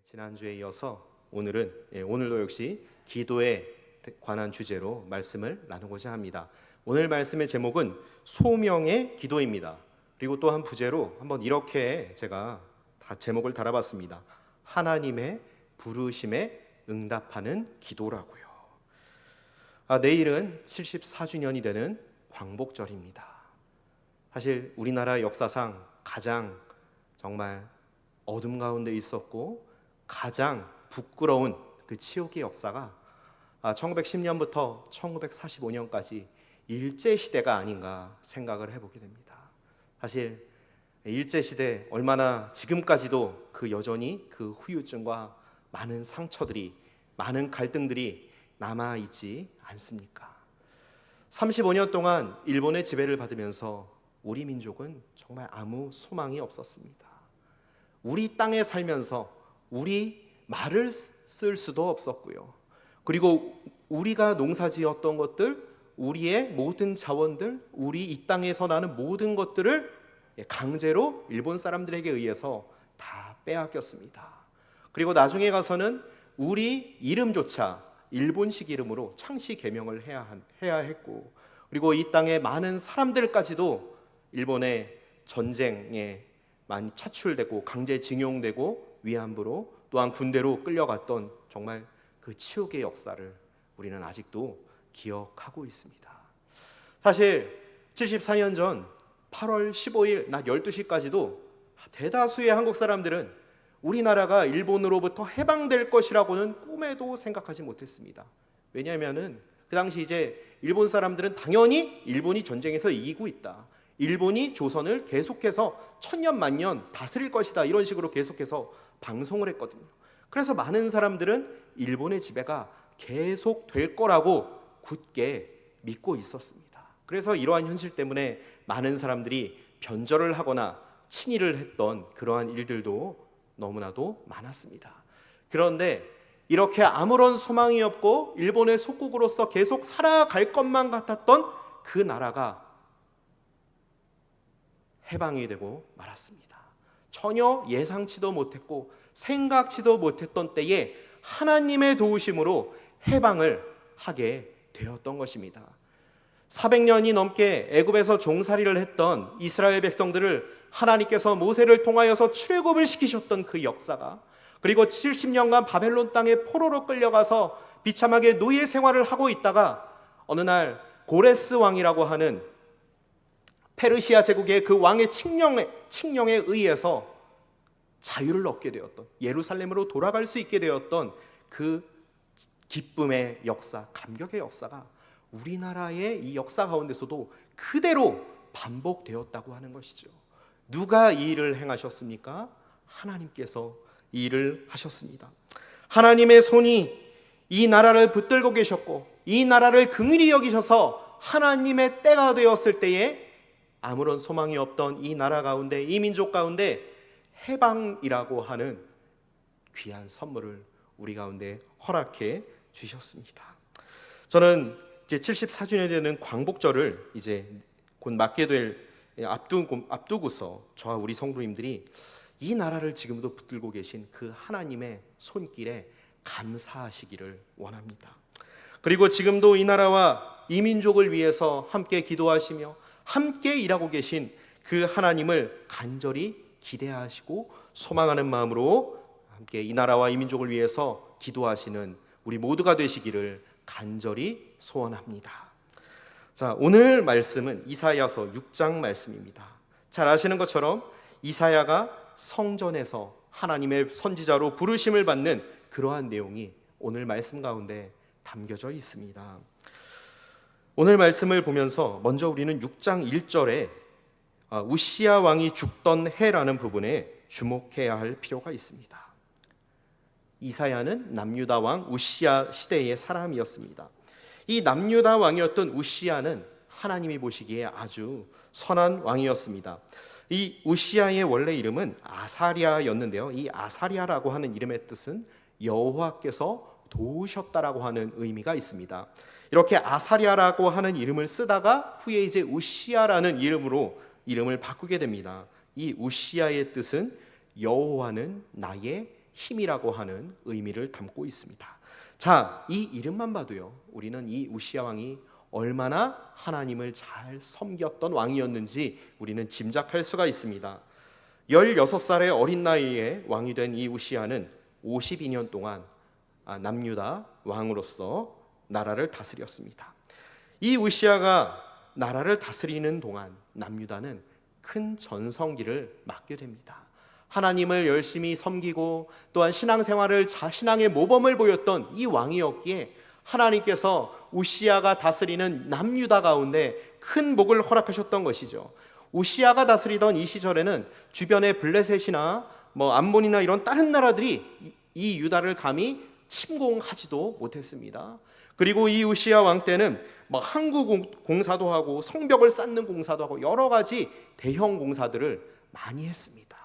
지난주에 이어서 오늘도 역시 기도에 관한 주제로 말씀을 나누고자 합니다. 오늘 말씀의 제목은 소명의 기도입니다. 그리고 또 한 부제로 한번 이렇게 제가 제목을 달아봤습니다. 하나님의 부르심에 응답하는 기도라고요. 내일은 74주년이 되는 광복절입니다. 사실 우리나라 역사상 가장 정말 어둠 가운데 있었고 가장 부끄러운 그 치욕의 역사가 1910년부터 1945년까지 일제시대가 아닌가 생각을 해보게 됩니다. 사실 일제시대 얼마나 지금까지도 여전히 그 후유증과 많은 상처들이, 많은 갈등들이 남아있지 않습니까? 35년 동안 일본의 지배를 받으면서 우리 민족은 정말 아무 소망이 없었습니다. 우리 땅에 살면서 우리 말을 쓸 수도 없었고요. 그리고 우리가 농사지었던 것들, 우리의 모든 자원들, 우리 이 땅에서 나는 모든 것들을 강제로 일본 사람들에게 의해서 다 빼앗겼습니다. 그리고 나중에 가서는 우리 이름조차 일본식 이름으로 창씨 개명을 해야 했고, 그리고 이 땅의 많은 사람들까지도 일본의 전쟁에 많이 차출되고 강제징용되고 위안부로 또한 군대로 끌려갔던 정말 그 치욕의 역사를 우리는 아직도 기억하고 있습니다. 사실 74년 전 8월 15일 낮 12시까지도 대다수의 한국 사람들은 우리나라가 일본으로부터 해방될 것이라고는 꿈에도 생각하지 못했습니다. 왜냐하면 그 당시 이제 일본 사람들은 당연히 일본이 전쟁에서 이기고 있다, 일본이 조선을 계속해서 천년 만년 다스릴 것이다, 이런 식으로 계속해서 방송을 했거든요. 그래서 많은 사람들은 일본의 지배가 계속 될 거라고 굳게 믿고 있었습니다. 그래서 이러한 현실 때문에 많은 사람들이 변절을 하거나 친일을 했던 그러한 일들도 너무나도 많았습니다. 그런데 이렇게 아무런 소망이 없고 일본의 속국으로서 계속 살아갈 것만 같았던 그 나라가 해방이 되고 말았습니다. 전혀 예상치도 못했고 생각지도 못했던 때에 하나님의 도우심으로 해방을 하게 되었던 것입니다. 400년이 넘게 애굽에서 종살이를 했던 이스라엘 백성들을 하나님께서 모세를 통하여서 출애굽을 시키셨던 그 역사가, 그리고 70년간 바벨론 땅에 포로로 끌려가서 비참하게 노예 생활을 하고 있다가 어느 날 고레스 왕이라고 하는 페르시아 제국의 그 왕의 칙령에 의해서 자유를 얻게 되었던, 예루살렘으로 돌아갈 수 있게 되었던 그 기쁨의 역사, 감격의 역사가 우리나라의 이 역사 가운데서도 그대로 반복되었다고 하는 것이죠. 누가 이 일을 행하셨습니까? 하나님께서 이 일을 하셨습니다. 하나님의 손이 이 나라를 붙들고 계셨고 이 나라를 긍휼히 여기셔서 하나님의 때가 되었을 때에 아무런 소망이 없던 이 나라 가운데, 이 민족 가운데 해방이라고 하는 귀한 선물을 우리 가운데 허락해 주셨습니다. 저는 이제 74주년이 되는 광복절을 이제 곧 맞게 될 앞두고서 저와 우리 성도님들이 이 나라를 지금도 붙들고 계신 그 하나님의 손길에 감사하시기를 원합니다. 그리고 지금도 이 나라와 이 민족을 위해서 함께 기도하시며 함께 일하고 계신 그 하나님을 간절히 기대하시고 소망하는 마음으로 함께 이 나라와 이 민족을 위해서 기도하시는 우리 모두가 되시기를 간절히 소원합니다. 자, 오늘 말씀은 이사야서 6장 말씀입니다. 잘 아시는 것처럼 이사야가 성전에서 하나님의 선지자로 부르심을 받는 그러한 내용이 오늘 말씀 가운데 담겨져 있습니다. 오늘 말씀을 보면서 먼저 우리는 6장 1절에 우시야 왕이 죽던 해라는 부분에 주목해야 할 필요가 있습니다. 이사야는 남유다 왕 우시야 시대의 사람이었습니다. 이 남유다 왕이었던 우시야는 하나님이 보시기에 아주 선한 왕이었습니다. 이 우시야의 원래 이름은 아사랴였는데요, 이 아사랴라고 하는 이름의 뜻은 여호와께서 도우셨다라고 하는 의미가 있습니다. 이렇게 아사랴라고 하는 이름을 쓰다가 후에 이제 우시야라는 이름으로 이름을 바꾸게 됩니다. 이 우시야의 뜻은 여호와는 나의 힘이라고 하는 의미를 담고 있습니다. 자, 이 이름만 봐도요, 우리는 이 우시야 왕이 얼마나 하나님을 잘 섬겼던 왕이었는지 우리는 짐작할 수가 있습니다. 16살의 어린 나이에 왕이 된 이 우시야는 52년 동안 남유다 왕으로서 나라를 다스렸습니다. 이 우시야가 나라를 다스리는 동안 남유다는 큰 전성기를 맞게 됩니다. 하나님을 열심히 섬기고 또한 신앙생활을 신앙의 모범을 보였던 이 왕이었기에 하나님께서 우시야가 다스리는 남유다 가운데 큰 복을 허락하셨던 것이죠. 우시야가 다스리던 이 시절에는 주변의 블레셋이나 암몬이나 이런 다른 나라들이 이 유다를 감히 침공하지도 못했습니다. 그리고 이 우시야 왕 때는 항구 공사도 하고 성벽을 쌓는 공사도 하고 여러 가지 대형 공사들을 많이 했습니다.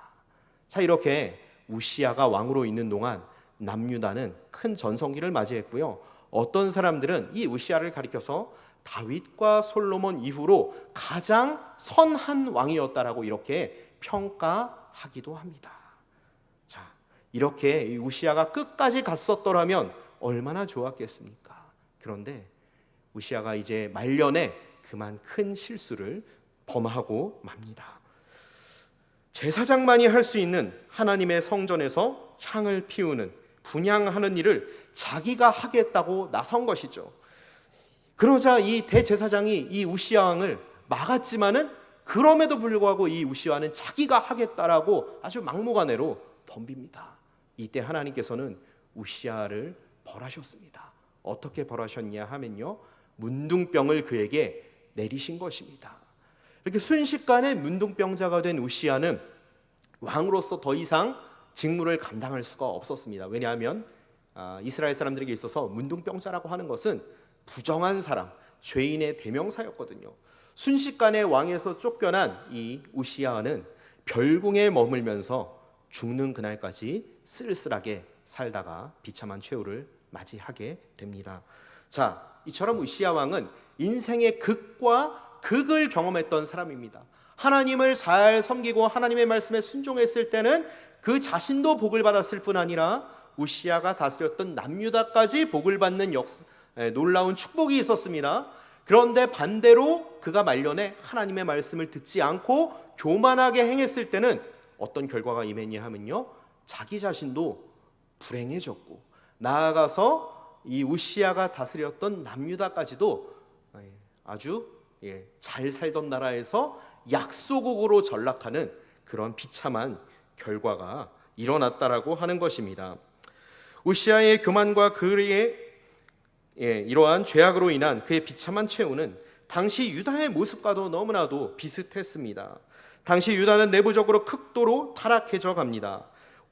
자, 이렇게 우시야가 왕으로 있는 동안 남유다는 큰 전성기를 맞이했고요. 어떤 사람들은 이 우시야를 가리켜서 다윗과 솔로몬 이후로 가장 선한 왕이었다라고 이렇게 평가하기도 합니다. 자, 이렇게 이 우시야가 끝까지 갔었더라면 얼마나 좋았겠습니까? 그런데 우시야가 이제 말년에 그만 큰 실수를 범하고 맙니다. 제사장만이 할 수 있는 하나님의 성전에서 향을 피우는 분향하는 일을 자기가 하겠다고 나선 것이죠. 그러자 이 대제사장이 이 우시야 왕을 막았지만은 그럼에도 불구하고 이 우시야는 자기가 하겠다라고 아주 막무가내로 덤빕니다. 이때 하나님께서는 우시야를 벌하셨습니다. 어떻게 벌하셨냐 하면요, 문둥병을 그에게 내리신 것입니다. 이렇게 순식간에 문둥병자가 된 우시야는 왕으로서 더 이상 직무를 감당할 수가 없었습니다. 왜냐하면 이스라엘 사람들에게 있어서 문둥병자라고 하는 것은 부정한 사람, 죄인의 대명사였거든요. 순식간에 왕에서 쫓겨난 이 우시야는 별궁에 머물면서 죽는 그날까지 쓸쓸하게 살다가 비참한 최후를 맞이하게 됩니다. 자, 이처럼 우시야 왕은 인생의 극과 극을 경험했던 사람입니다. 하나님을 잘 섬기고 하나님의 말씀에 순종했을 때는 그 자신도 복을 받았을 뿐 아니라 우시야가 다스렸던 남유다까지 복을 받는 놀라운 축복이 있었습니다. 그런데 반대로 그가 말년에 하나님의 말씀을 듣지 않고 교만하게 행했을 때는 어떤 결과가 임했냐 하면요, 자기 자신도 불행해졌고 나아가서 이 우시야가 다스렸던 남유다까지도 아주 잘 살던 나라에서 약소국으로 전락하는 그런 비참한 결과가 일어났다라고 하는 것입니다. 우시야의 교만과 그의 이러한 죄악으로 인한 그의 비참한 최후는 당시 유다의 모습과도 너무나도 비슷했습니다. 당시 유다는 내부적으로 극도로 타락해져 갑니다.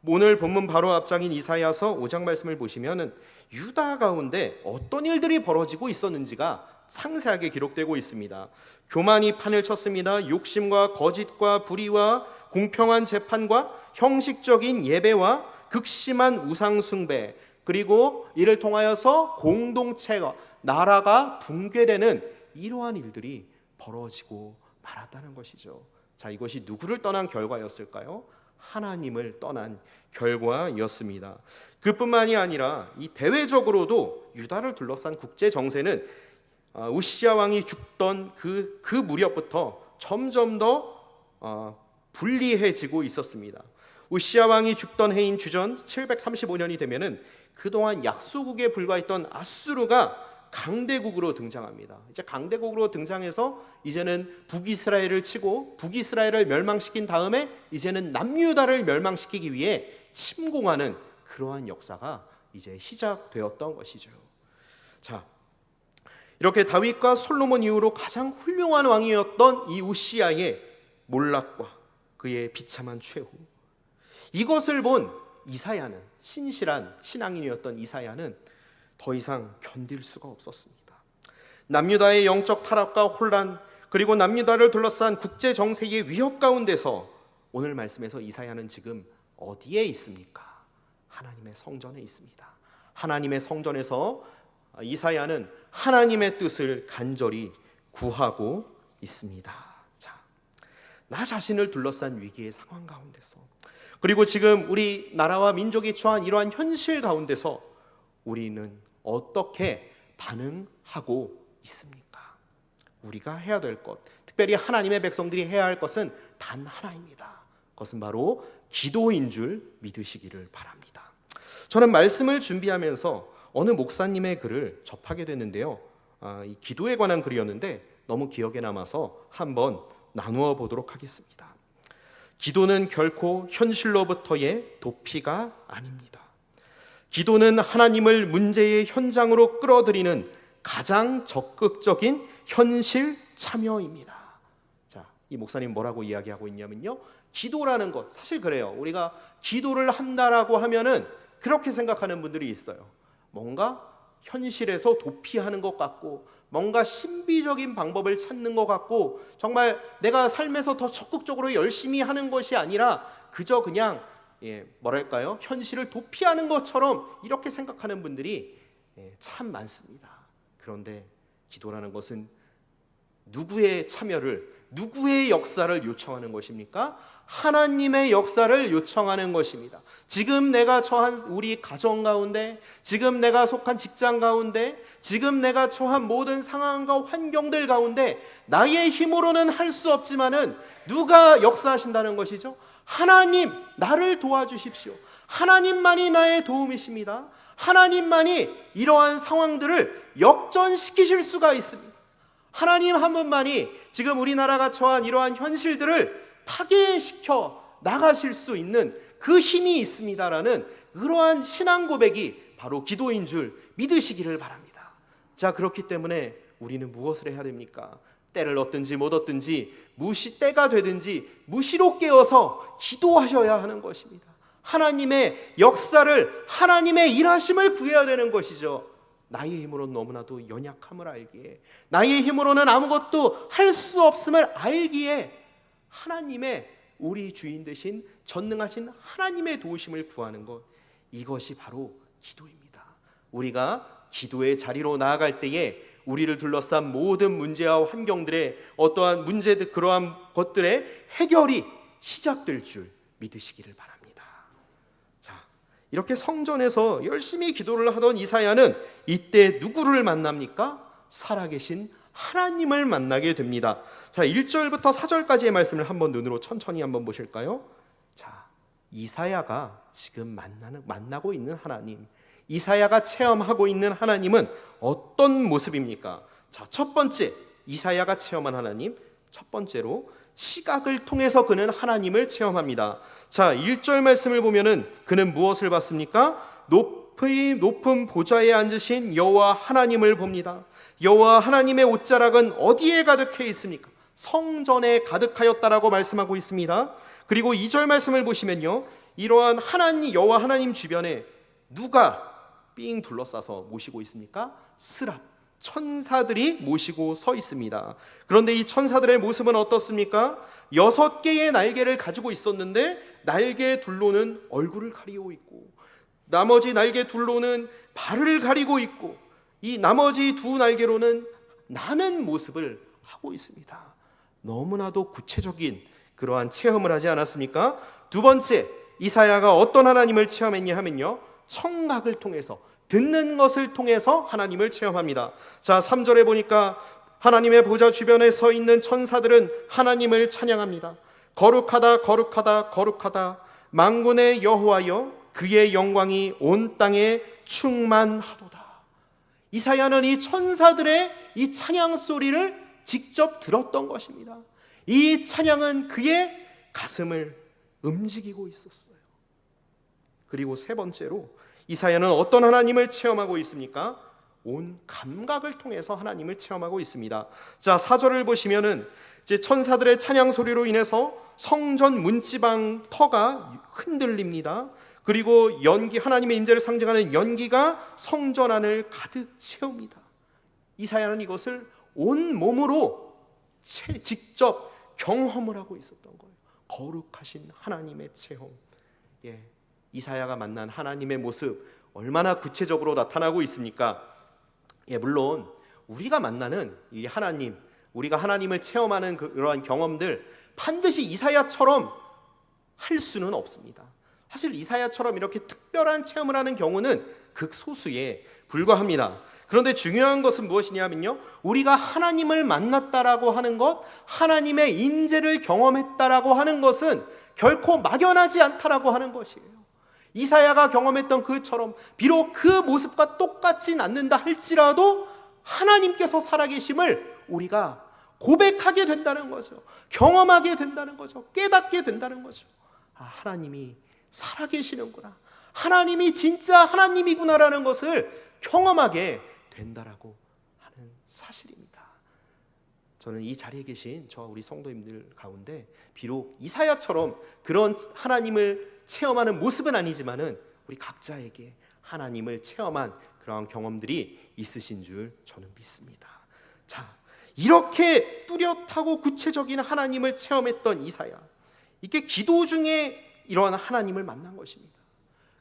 오늘 본문 바로 앞장인 이사야서 5장 말씀을 보시면 유다 가운데 어떤 일들이 벌어지고 있었는지가 상세하게 기록되고 있습니다. 교만이 판을 쳤습니다. 욕심과 거짓과 불의와 공평한 재판과 형식적인 예배와 극심한 우상 숭배, 그리고 이를 통하여서 공동체가 나라가 붕괴되는 이러한 일들이 벌어지고 말았다는 것이죠. 자, 이것이 누구를 떠난 결과였을까요? 하나님을 떠난 결과였습니다. 그뿐만이 아니라 이 대외적으로도 유다를 둘러싼 국제 정세는 우시야 왕이 죽던 그 무렵부터 점점 더 불리해지고 있었습니다. 우시야 왕이 죽던 해인 주전 735년이 되면은 그동안 약소국에 불과했던 아수르가 강대국으로 등장합니다. 이제 강대국으로 등장해서 이제는 북이스라엘을 치고 북이스라엘을 멸망시킨 다음에 이제는 남유다를 멸망시키기 위해 침공하는 그러한 역사가 이제 시작되었던 것이죠. 자, 이렇게 다윗과 솔로몬 이후로 가장 훌륭한 왕이었던 이 우시야의 몰락과 그의 비참한 최후, 이것을 본 이사야는, 신실한 신앙인이었던 이사야는 더 이상 견딜 수가 없었습니다. 남유다의 영적 타락과 혼란, 그리고 남유다를 둘러싼 국제 정세의 위협 가운데서 오늘 말씀에서 이사야는 지금 어디에 있습니까? 하나님의 성전에 있습니다. 하나님의 성전에서 이사야는 하나님의 뜻을 간절히 구하고 있습니다. 자, 나 자신을 둘러싼 위기의 상황 가운데서, 그리고 지금 우리 나라와 민족이 처한 이러한 현실 가운데서 우리는 어떻게 반응하고 있습니까? 우리가 해야 될 것, 특별히 하나님의 백성들이 해야 할 것은 단 하나입니다. 그것은 바로 기도인 줄 믿으시기를 바랍니다. 저는 말씀을 준비하면서 어느 목사님의 글을 접하게 됐는데요. 이 기도에 관한 글이었는데 너무 기억에 남아서 한번 나누어 보도록 하겠습니다. 기도는 결코 현실로부터의 도피가 아닙니다. 기도는 하나님을 문제의 현장으로 끌어들이는 가장 적극적인 현실 참여입니다. 자, 이 목사님 뭐라고 이야기하고 있냐면요, 기도라는 것, 사실 그래요. 우리가 기도를 한다라고 하면은 그렇게 생각하는 분들이 있어요. 뭔가 현실에서 도피하는 것 같고, 뭔가 신비적인 방법을 찾는 것 같고, 정말 내가 삶에서 더 적극적으로 열심히 하는 것이 아니라 그저 그냥 뭐랄까요, 현실을 도피하는 것처럼 이렇게 생각하는 분들이 참 많습니다. 그런데 기도라는 것은 누구의 참여를, 누구의 역사를 요청하는 것입니까? 하나님의 역사를 요청하는 것입니다. 지금 내가 처한 우리 가정 가운데, 지금 내가 속한 직장 가운데, 지금 내가 처한 모든 상황과 환경들 가운데 나의 힘으로는 할 수 없지만은 누가 역사하신다는 것이죠? 하나님, 나를 도와주십시오. 하나님만이 나의 도움이십니다. 하나님만이 이러한 상황들을 역전시키실 수가 있습니다. 하나님 한 분만이 지금 우리나라가 처한 이러한 현실들을 타개시켜 나가실 수 있는 그 힘이 있습니다라는 그러한 신앙 고백이 바로 기도인 줄 믿으시기를 바랍니다. 자, 그렇기 때문에 우리는 무엇을 해야 됩니까? 때를 얻든지 못 얻든지, 때가 되든지 무시로 깨어서 기도하셔야 하는 것입니다. 하나님의 역사를, 하나님의 일하심을 구해야 되는 것이죠. 나의 힘으로는 너무나도 연약함을 알기에, 나의 힘으로는 아무것도 할 수 없음을 알기에 하나님의, 우리 주인 되신 전능하신 하나님의 도우심을 구하는 것, 이것이 바로 기도입니다. 우리가 기도의 자리로 나아갈 때에 우리를 둘러싼 모든 문제와 환경들의 어떠한 문제들, 그러한 것들의 해결이 시작될 줄 믿으시기를 바랍니다. 자, 이렇게 성전에서 열심히 기도를 하던 이사야는 이때 누구를 만납니까? 살아계신 하나님을 만나게 됩니다. 자, 1절부터 4절까지의 말씀을 한번 눈으로 천천히 한번 보실까요? 자, 이사야가 지금 만나고 있는 하나님, 이사야가 체험하고 있는 하나님은 어떤 모습입니까? 자, 첫 번째, 이사야가 체험한 하나님, 첫 번째로 시각을 통해서 그는 하나님을 체험합니다. 자, 1절 말씀을 보면은 그는 무엇을 봤습니까? 높은 보좌에 앉으신 여호와 하나님을 봅니다. 여호와 하나님의 옷자락은 어디에 가득해 있습니까? 성전에 가득하였다라고 말씀하고 있습니다. 그리고 2절 말씀을 보시면요, 이러한 하나님, 여호와 하나님 주변에 누가 삥 둘러싸서 모시고 있습니까? 스랍, 천사들이 모시고 서 있습니다. 그런데 이 천사들의 모습은 어떻습니까? 6개의 날개를 가지고 있었는데 날개 둘로는 얼굴을 가리고 있고, 나머지 날개 둘로는 발을 가리고 있고, 이 나머지 2 날개로는 나는 모습을 하고 있습니다. 너무나도 구체적인 그러한 체험을 하지 않았습니까? 두 번째, 이사야가 어떤 하나님을 체험했냐 하면요, 청각을 통해서, 듣는 것을 통해서 하나님을 체험합니다. 자, 3절에 보니까 하나님의 보좌 주변에 서 있는 천사들은 하나님을 찬양합니다. 거룩하다, 거룩하다, 거룩하다. 만군의 여호와여, 그의 영광이 온 땅에 충만하도다. 이사야는 이 천사들의 이 찬양 소리를 직접 들었던 것입니다. 이 찬양은 그의 가슴을 움직이고 있었어요. 그리고 세 번째로 이사야는 어떤 하나님을 체험하고 있습니까? 온 감각을 통해서 하나님을 체험하고 있습니다. 자, 4절을 보시면은 이제 천사들의 찬양 소리로 인해서 성전 문지방 터가 흔들립니다. 그리고 연기, 하나님의 임재를 상징하는 연기가 성전 안을 가득 채웁니다. 이사야는 이것을 온 몸으로 직접 경험을 하고 있었던 거예요. 거룩하신 하나님의 체험. 이사야가 만난 하나님의 모습 얼마나 구체적으로 나타나고 있습니까? 물론 우리가 만나는 이 하나님, 우리가 하나님을 체험하는 그러한 경험들 반드시 이사야처럼 할 수는 없습니다. 사실 이사야처럼 이렇게 특별한 체험을 하는 경우는 극소수에 불과합니다. 그런데 중요한 것은 무엇이냐면요, 우리가 하나님을 만났다라고 하는 것, 하나님의 임재를 경험했다라고 하는 것은 결코 막연하지 않다라고 하는 것이에요. 이사야가 경험했던 그처럼 비록 그 모습과 똑같진 않는다 할지라도 하나님께서 살아계심을 우리가 고백하게 된다는 거죠. 경험하게 된다는 거죠. 깨닫게 된다는 거죠. 아, 하나님이 살아계시는구나, 하나님이 진짜 하나님이구나라는 것을 경험하게 된다라고 하는 사실입니다. 저는 이 자리에 계신 저와 우리 성도님들 가운데 비록 이사야처럼 그런 하나님을 체험하는 모습은 아니지만은 우리 각자에게 하나님을 체험한 그러한 경험들이 있으신 줄 저는 믿습니다. 자, 이렇게 뚜렷하고 구체적인 하나님을 체험했던 이사야, 이게 기도 중에 이런 하나님을 만난 것입니다.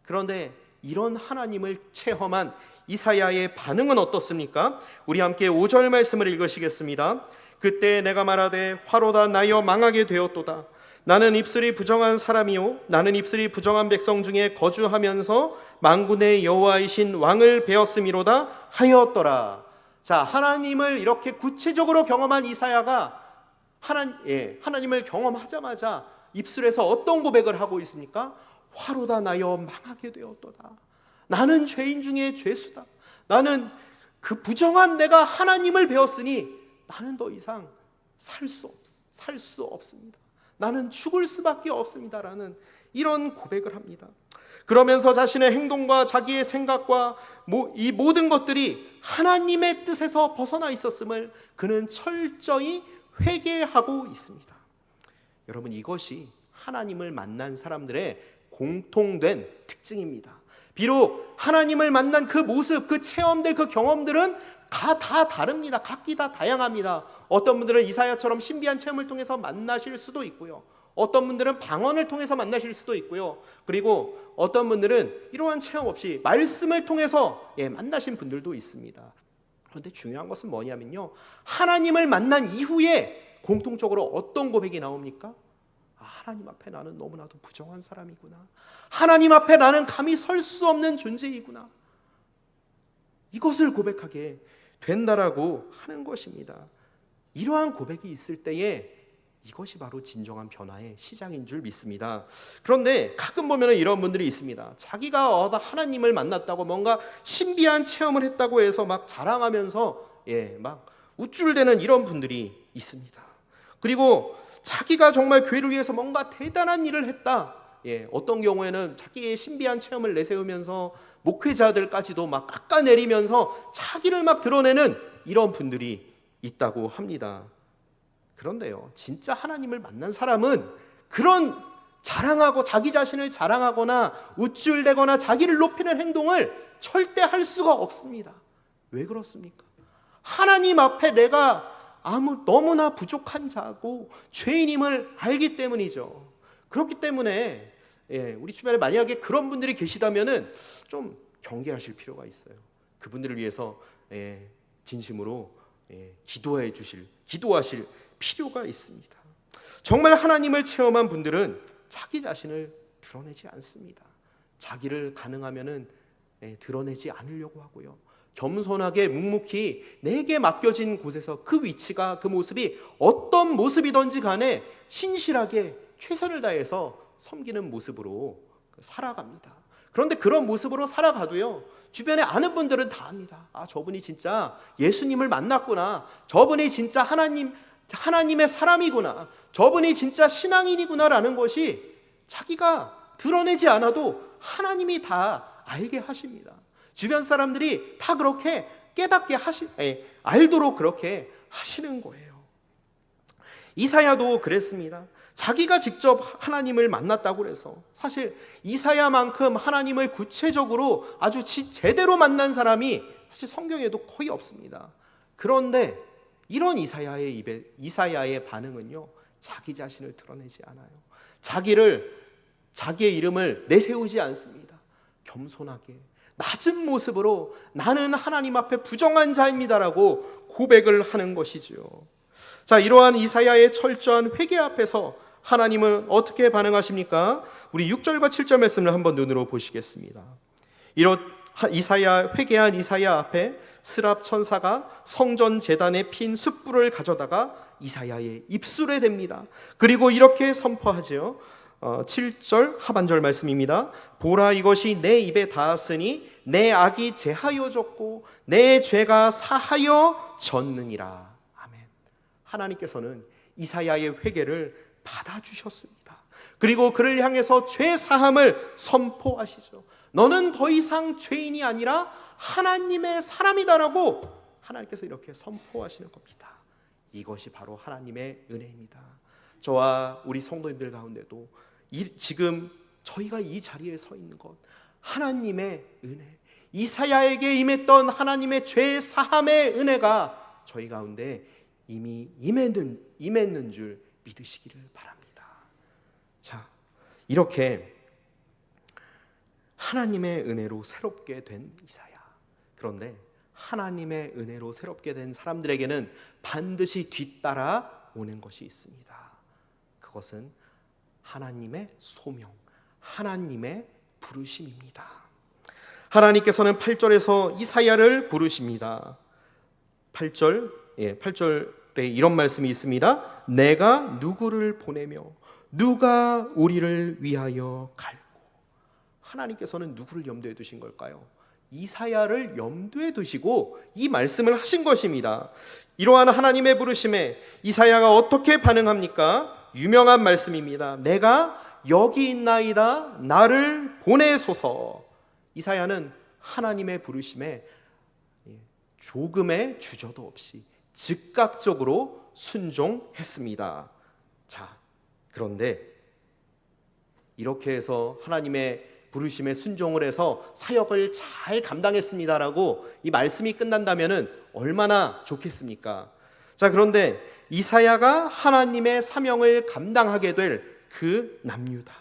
그런데 이런 하나님을 체험한 이사야의 반응은 어떻습니까? 우리 함께 5절 말씀을 읽으시겠습니다. 그때 내가 말하되 화로다 나여 망하게 되었도다. 나는 입술이 부정한 사람이요 나는 입술이 부정한 백성 중에 거주하면서 만군의 여호와이신 왕을 배웠음이로다 하였더라. 자, 하나님을 이렇게 구체적으로 경험한 이사야가 하나님을 경험하자마자 입술에서 어떤 고백을 하고 있습니까? 화로다 나여 망하게 되었도다. 나는 죄인 중에 죄수다. 나는 그 부정한 내가 하나님을 배웠으니 나는 더 이상 살 수 없습니다. 나는 죽을 수밖에 없습니다라는 이런 고백을 합니다. 그러면서 자신의 행동과 자기의 생각과 이 모든 것들이 하나님의 뜻에서 벗어나 있었음을 그는 철저히 회개하고 있습니다. 여러분, 이것이 하나님을 만난 사람들의 공통된 특징입니다. 비록 하나님을 만난 그 모습, 그 체험들, 그 경험들은 다 다릅니다. 각기 다 다양합니다. 어떤 분들은 이사야처럼 신비한 체험을 통해서 만나실 수도 있고요, 어떤 분들은 방언을 통해서 만나실 수도 있고요, 그리고 어떤 분들은 이러한 체험 없이 말씀을 통해서 만나신 분들도 있습니다. 그런데 중요한 것은 뭐냐면요, 하나님을 만난 이후에 공통적으로 어떤 고백이 나옵니까? 하나님 앞에 나는 너무나도 부정한 사람이구나, 하나님 앞에 나는 감히 설 수 없는 존재이구나, 이것을 고백하게 된다라고 하는 것입니다. 이러한 고백이 있을 때에 이것이 바로 진정한 변화의 시작인 줄 믿습니다. 그런데 가끔 보면 이런 분들이 있습니다. 자기가 하나님을 만났다고 뭔가 신비한 체험을 했다고 해서 막 자랑하면서 막 우쭐대는 이런 분들이 있습니다. 그리고 자기가 정말 교회를 위해서 뭔가 대단한 일을 했다, 어떤 경우에는 자기의 신비한 체험을 내세우면서 목회자들까지도 막 깎아내리면서 자기를 막 드러내는 이런 분들이 있다고 합니다. 그런데요, 진짜 하나님을 만난 사람은 그런 자랑하고 자기 자신을 자랑하거나 우쭐대거나 자기를 높이는 행동을 절대 할 수가 없습니다. 왜 그렇습니까? 하나님 앞에 내가 너무나 부족한 자고 죄인임을 알기 때문이죠. 그렇기 때문에 우리 주변에 만약에 그런 분들이 계시다면은 좀 경계하실 필요가 있어요. 그분들을 위해서 진심으로 기도하실 필요가 있습니다. 정말 하나님을 체험한 분들은 자기 자신을 드러내지 않습니다. 자기를 가능하면은 드러내지 않으려고 하고요, 겸손하게 묵묵히 내게 맡겨진 곳에서 그 위치가, 그 모습이 어떤 모습이든지 간에 신실하게 최선을 다해서 섬기는 모습으로 살아갑니다. 그런데 그런 모습으로 살아가도요, 주변에 아는 분들은 다 압니다. 저분이 진짜 예수님을 만났구나, 저분이 진짜 하나님의 사람이구나, 저분이 진짜 신앙인이구나 라는 것이 자기가 드러내지 않아도 하나님이 다 알게 하십니다. 주변 사람들이 다 그렇게 깨닫게 알도록 그렇게 하시는 거예요. 이사야도 그랬습니다. 자기가 직접 하나님을 만났다고 해서, 사실 이사야만큼 하나님을 구체적으로 아주 제대로 만난 사람이 사실 성경에도 거의 없습니다. 그런데 이런 이사야의 반응은요, 자기 자신을 드러내지 않아요. 자기의 이름을 내세우지 않습니다. 겸손하게 낮은 모습으로 나는 하나님 앞에 부정한 자입니다라고 고백을 하는 것이죠. 자, 이러한 이사야의 철저한 회개 앞에서 하나님은 어떻게 반응하십니까? 우리 6절과 7절 말씀을 한번 눈으로 보시겠습니다. 회개한 이사야 앞에 스랍 천사가 성전 제단에 핀 숯불을 가져다가 이사야의 입술에 댑니다. 그리고 이렇게 선포하죠. 7절 하반절 말씀입니다. 보라, 이것이 내 입에 닿았으니 내 악이 제하여졌고 내 죄가 사하여 졌느니라. 아멘. 하나님께서는 이사야의 회개를 받아주셨습니다. 그리고 그를 향해서 죄 사함을 선포하시죠. 너는 더 이상 죄인이 아니라 하나님의 사람이다라고 하나님께서 이렇게 선포하시는 겁니다. 이것이 바로 하나님의 은혜입니다. 저와 우리 성도님들 가운데도 지금 저희가 이 자리에 서 있는 것, 하나님의 은혜, 이사야에게 임했던 하나님의 죄 사함의 은혜가 저희 가운데 이미 임했는 줄 믿으시기를 바랍니다. 자, 이렇게 하나님의 은혜로 새롭게 된 이사야. 그런데 하나님의 은혜로 새롭게 된 사람들에게는 반드시 뒤따라 오는 것이 있습니다. 그것은 하나님의 소명, 하나님의 부르심입니다. 하나님께서는 8절에서 이사야를 부르십니다. 8절에 이런 말씀이 있습니다. 내가 누구를 보내며 누가 우리를 위하여 갈고. 하나님께서는 누구를 염두에 두신 걸까요? 이사야를 염두에 두시고 이 말씀을 하신 것입니다. 이러한 하나님의 부르심에 이사야가 어떻게 반응합니까? 유명한 말씀입니다. 내가 여기 있나이다, 나를 보내소서. 이사야는 하나님의 부르심에 조금의 주저도 없이 즉각적으로 순종했습니다. 자, 그런데 이렇게 해서 하나님의 부르심에 순종을 해서 사역을 잘 감당했습니다라고 이 말씀이 끝난다면 얼마나 좋겠습니까? 자, 그런데 이사야가 하나님의 사명을 감당하게 될 그 남유다,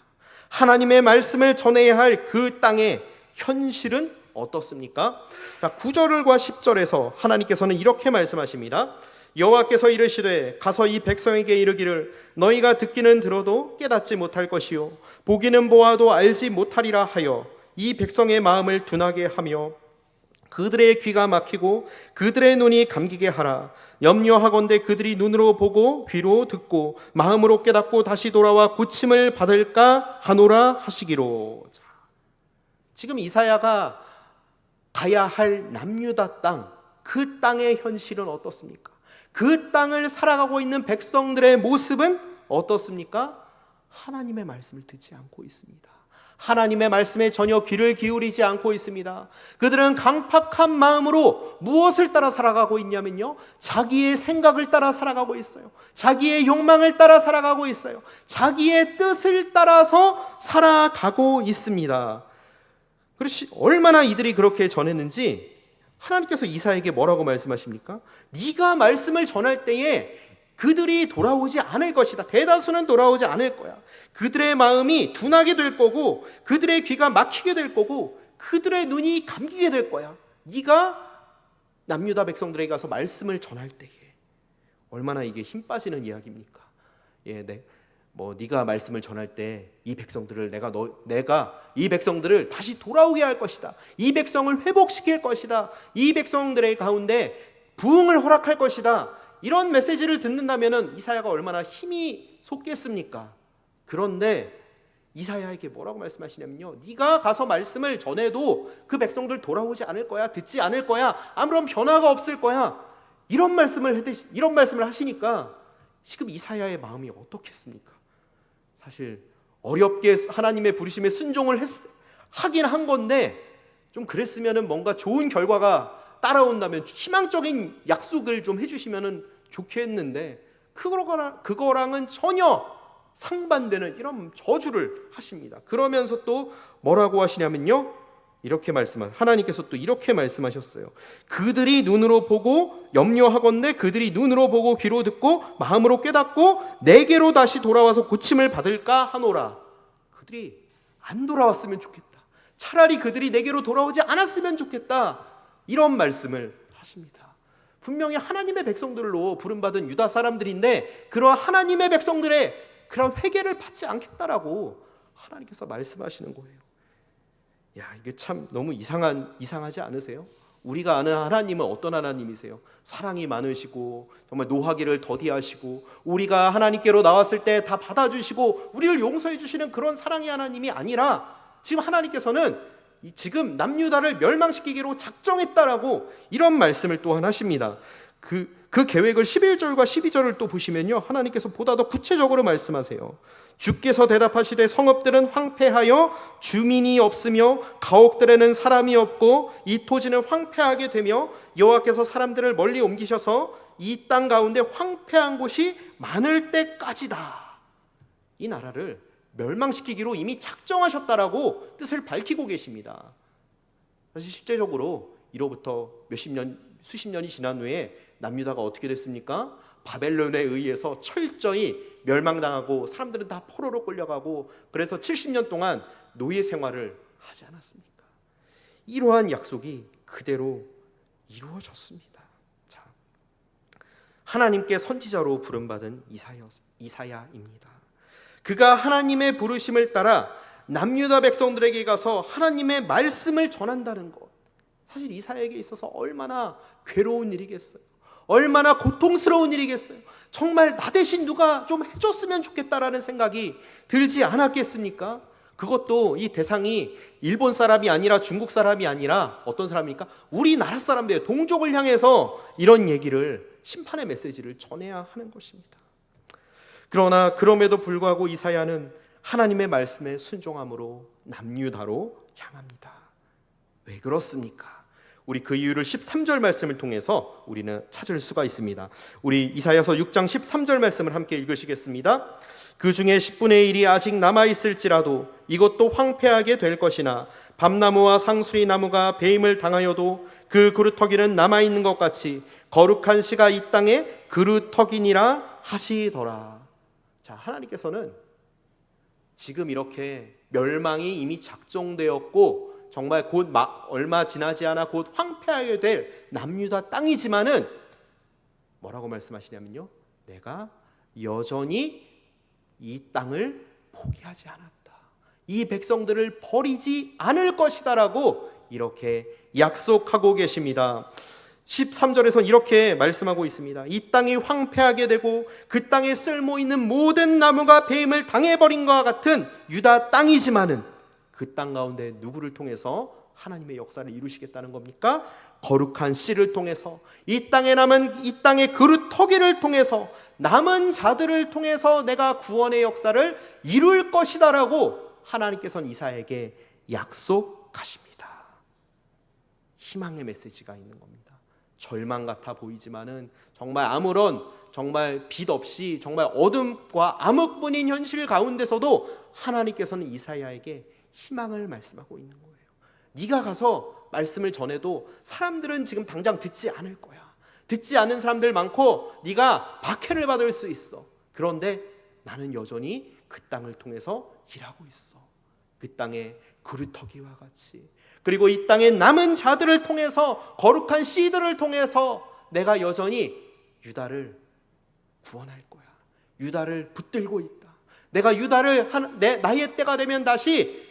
하나님의 말씀을 전해야 할 그 땅의 현실은 어떻습니까? 자, 9절과 10절에서 하나님께서는 이렇게 말씀하십니다. 여호와께서 이르시되 가서 이 백성에게 이르기를 너희가 듣기는 들어도 깨닫지 못할 것이요 보기는 보아도 알지 못하리라 하여 이 백성의 마음을 둔하게 하며 그들의 귀가 막히고 그들의 눈이 감기게 하라. 염려하건대 그들이 눈으로 보고 귀로 듣고 마음으로 깨닫고 다시 돌아와 고침을 받을까 하노라 하시기로. 지금 이사야가 가야 할 남유다 땅, 그 땅의 현실은 어떻습니까? 그 땅을 살아가고 있는 백성들의 모습은 어떻습니까? 하나님의 말씀을 듣지 않고 있습니다. 하나님의 말씀에 전혀 귀를 기울이지 않고 있습니다. 그들은 강팍한 마음으로 무엇을 따라 살아가고 있냐면요, 자기의 생각을 따라 살아가고 있어요. 자기의 욕망을 따라 살아가고 있어요. 자기의 뜻을 따라서 살아가고 있습니다. 그렇지, 얼마나 이들이 그렇게 전했는지 하나님께서 이사야에게 뭐라고 말씀하십니까? 네가 말씀을 전할 때에 그들이 돌아오지 않을 것이다. 대다수는 돌아오지 않을 거야. 그들의 마음이 둔하게 될 거고 그들의 귀가 막히게 될 거고 그들의 눈이 감기게 될 거야. 네가 남유다 백성들에게 가서 말씀을 전할 때에. 얼마나 이게 힘 빠지는 이야기입니까? 네가 말씀을 전할 때 이 백성들을 내가 이 백성들을 다시 돌아오게 할 것이다. 이 백성을 회복시킬 것이다. 이 백성들의 가운데 부흥을 허락할 것이다. 이런 메시지를 듣는다면 이사야가 얼마나 힘이 솟겠습니까? 그런데 이사야에게 뭐라고 말씀하시냐면요, 네가 가서 말씀을 전해도 그 백성들 돌아오지 않을 거야. 듣지 않을 거야. 아무런 변화가 없을 거야. 이런 말씀을 하시니까 지금 이사야의 마음이 어떻겠습니까? 사실 어렵게 하나님의 부르심에 순종을 하긴 한 건데 좀 그랬으면 뭔가 좋은 결과가 따라온다면 희망적인 약속을 좀 해주시면 좋겠는데 그거랑은 전혀 상반되는 이런 저주를 하십니다. 그러면서 또 뭐라고 하시냐면요, 하나님께서 또 이렇게 말씀하셨어요. 그들이 눈으로 보고 염려하건대 그들이 눈으로 보고 귀로 듣고 마음으로 깨닫고 내게로 다시 돌아와서 고침을 받을까 하노라. 그들이 안 돌아왔으면 좋겠다. 차라리 그들이 내게로 돌아오지 않았으면 좋겠다. 이런 말씀을 하십니다. 분명히 하나님의 백성들로 부름받은 유다 사람들인데 그러한 하나님의 백성들의 그런 회개를 받지 않겠다라고 하나님께서 말씀하시는 거예요. 야, 이게 참 너무 이상하지 않으세요? 우리가 아는 하나님은 어떤 하나님이세요? 사랑이 많으시고 정말 노하기를 더디하시고 우리가 하나님께로 나왔을 때 다 받아주시고 우리를 용서해 주시는 그런 사랑의 하나님이 아니라 지금 하나님께서는 지금 남유다를 멸망시키기로 작정했다라고 이런 말씀을 또한 하십니다. 그 계획을 11절과 12절을 또 보시면요, 하나님께서 보다 더 구체적으로 말씀하세요. 주께서 대답하시되 성읍들은 황폐하여 주민이 없으며 가옥들에는 사람이 없고 이 토지는 황폐하게 되며 여호와께서 사람들을 멀리 옮기셔서 이 땅 가운데 황폐한 곳이 많을 때까지다. 이 나라를 멸망시키기로 이미 작정하셨다라고 뜻을 밝히고 계십니다. 사실 실제적으로 이로부터 수십 년이 지난 후에 남유다가 어떻게 됐습니까? 바벨론에 의해서 철저히 멸망당하고 사람들은 다 포로로 끌려가고 그래서 70년 동안 노예 생활을 하지 않았습니까? 이러한 약속이 그대로 이루어졌습니다. 자, 하나님께 선지자로 부름받은 이사야입니다. 그가 하나님의 부르심을 따라 남유다 백성들에게 가서 하나님의 말씀을 전한다는 것, 사실 이사야에게 있어서 얼마나 괴로운 일이겠어요. 얼마나 고통스러운 일이겠어요. 정말 나 대신 누가 좀 해줬으면 좋겠다라는 생각이 들지 않았겠습니까? 그것도 이 대상이 일본 사람이 아니라 중국 사람이 아니라 어떤 사람입니까? 우리나라 사람들, 동족을 향해서 이런 얘기를, 심판의 메시지를 전해야 하는 것입니다. 그러나 그럼에도 불구하고 이사야는 하나님의 말씀에 순종함으로 남유다로 향합니다. 왜 그렇습니까? 우리 그 이유를 13절 말씀을 통해서 우리는 찾을 수가 있습니다. 우리 이사야서 6장 13절 말씀을 함께 읽으시겠습니다. 그 중에 10분의 1이 아직 남아있을지라도 이것도 황폐하게 될 것이나 밤나무와 상수리 나무가 배임을 당하여도 그 그루터기는 남아있는 것 같이 거룩한 씨가 이 땅에 그루터기니라 하시더라. 자, 하나님께서는 지금 이렇게 멸망이 이미 작정되었고 정말 곧 얼마 지나지 않아 곧 황폐하게 될 남유다 땅이지만은 뭐라고 말씀하시냐면요, 내가 여전히 이 땅을 포기하지 않았다, 이 백성들을 버리지 않을 것이다라고 이렇게 약속하고 계십니다. 13절에서는 이렇게 말씀하고 있습니다. 이 땅이 황폐하게 되고 그 땅에 쓸모있는 모든 나무가 배임을 당해버린 것과 같은 유다 땅이지만은 그 땅 가운데 누구를 통해서 하나님의 역사를 이루시겠다는 겁니까? 거룩한 씨를 통해서, 이 땅에 남은 이 땅의 그루터기를 통해서, 남은 자들을 통해서 내가 구원의 역사를 이룰 것이다라고 하나님께서는 이사야에게 약속하십니다. 희망의 메시지가 있는 겁니다. 절망 같아 보이지만은 정말 아무런 정말 빛 없이 정말 어둠과 암흑뿐인 현실 가운데서도 하나님께서는 이사야에게 희망을 말씀하고 있는 거예요. 네가 가서 말씀을 전해도 사람들은 지금 당장 듣지 않을 거야. 듣지 않는 사람들 많고 네가 박해를 받을 수 있어. 그런데 나는 여전히 그 땅을 통해서 일하고 있어. 그 땅의 그루터기와 같이, 그리고 이 땅의 남은 자들을 통해서, 거룩한 씨들을 통해서 내가 여전히 유다를 구원할 거야. 유다를 붙들고 있다. 내가 유다를 나의 때가 되면 다시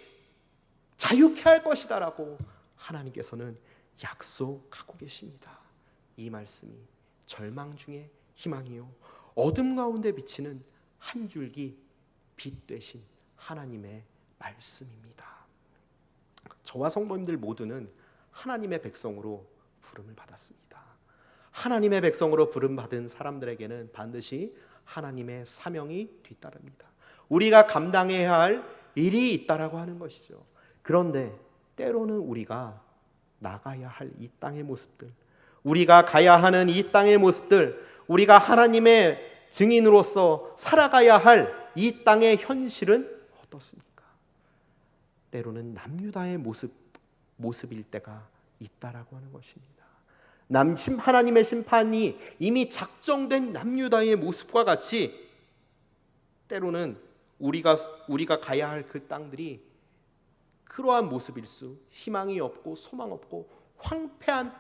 자유케 할 것이다라고 하나님께서는 약속하고 계십니다. 이 말씀이 절망 중에 희망이요, 어둠 가운데 비치는 한 줄기 빛 되신 하나님의 말씀입니다. 저와 성도님들 모두는 하나님의 백성으로 부름을 받았습니다. 하나님의 백성으로 부름받은 사람들에게는 반드시 하나님의 사명이 뒤따릅니다. 우리가 감당해야 할 일이 있다라고 하는 것이죠. 그런데 때로는 우리가 나가야 할 이 땅의 모습들, 우리가 가야 하는 이 땅의 모습들, 우리가 하나님의 증인으로서 살아가야 할 이 땅의 현실은 어떻습니까? 때로는 남유다의 모습일 때가 있다라고 하는 것입니다. 하나님의 심판이 이미 작정된 남유다의 모습과 같이 때로는 우리가 가야 할 그 땅들이 그러한 모습일 수, 희망이 없고 소망 없고 황폐한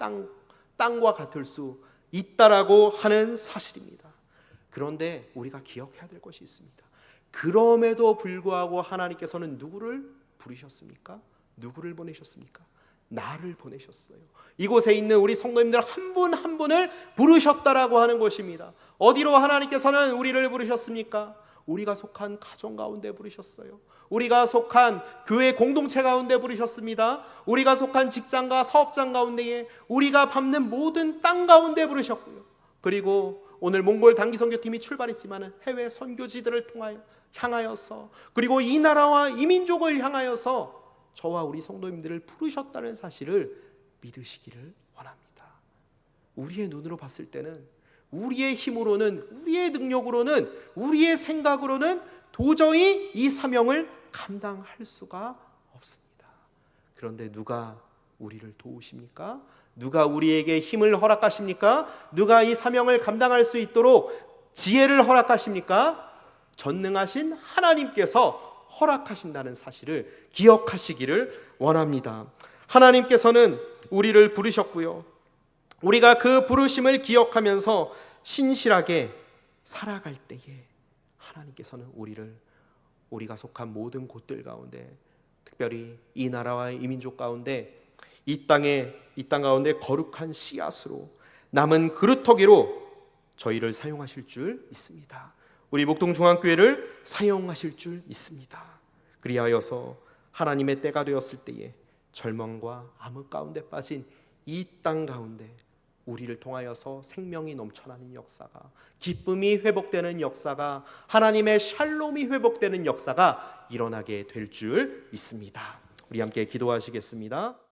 땅과 같을 수 있다라고 하는 사실입니다. 그런데 우리가 기억해야 될 것이 있습니다. 그럼에도 불구하고 하나님께서는 누구를 부르셨습니까? 누구를 보내셨습니까? 나를 보내셨어요. 이곳에 있는 우리 성도님들 한 분 한 분을 부르셨다라고 하는 것입니다. 어디로 하나님께서는 우리를 부르셨습니까? 우리가 속한 가정 가운데 부르셨어요. 우리가 속한 교회 공동체 가운데 부르셨습니다. 우리가 속한 직장과 사업장 가운데에, 우리가 밟는 모든 땅 가운데 부르셨고요. 그리고 오늘 몽골 단기 선교팀이 출발했지만 해외 선교지들을 향하여서, 그리고 이 나라와 이 민족을 향하여서 저와 우리 성도님들을 부르셨다는 사실을 믿으시기를 원합니다. 우리의 눈으로 봤을 때는, 우리의 힘으로는, 우리의 능력으로는, 우리의 생각으로는 도저히 이 사명을 감당할 수가 없습니다. 그런데 누가 우리를 도우십니까? 누가 우리에게 힘을 허락하십니까? 누가 이 사명을 감당할 수 있도록 지혜를 허락하십니까? 전능하신 하나님께서 허락하신다는 사실을 기억하시기를 원합니다. 하나님께서는 우리를 부르셨고요, 우리가 그 부르심을 기억하면서 신실하게 살아갈 때에 하나님께서는 우리가 속한 모든 곳들 가운데, 특별히 이 나라와 이 민족 가운데, 이 땅 가운데 거룩한 씨앗으로, 남은 그루터기로 저희를 사용하실 줄 믿습니다. 우리 목동중앙교회를 사용하실 줄 믿습니다. 그리하여서 하나님의 때가 되었을 때에 절망과 암흑 가운데 빠진 이 땅 가운데 우리를 통하여서 생명이 넘쳐나는 역사가, 기쁨이 회복되는 역사가, 하나님의 샬롬이 회복되는 역사가 일어나게 될 줄 믿습니다. 우리 함께 기도하시겠습니다.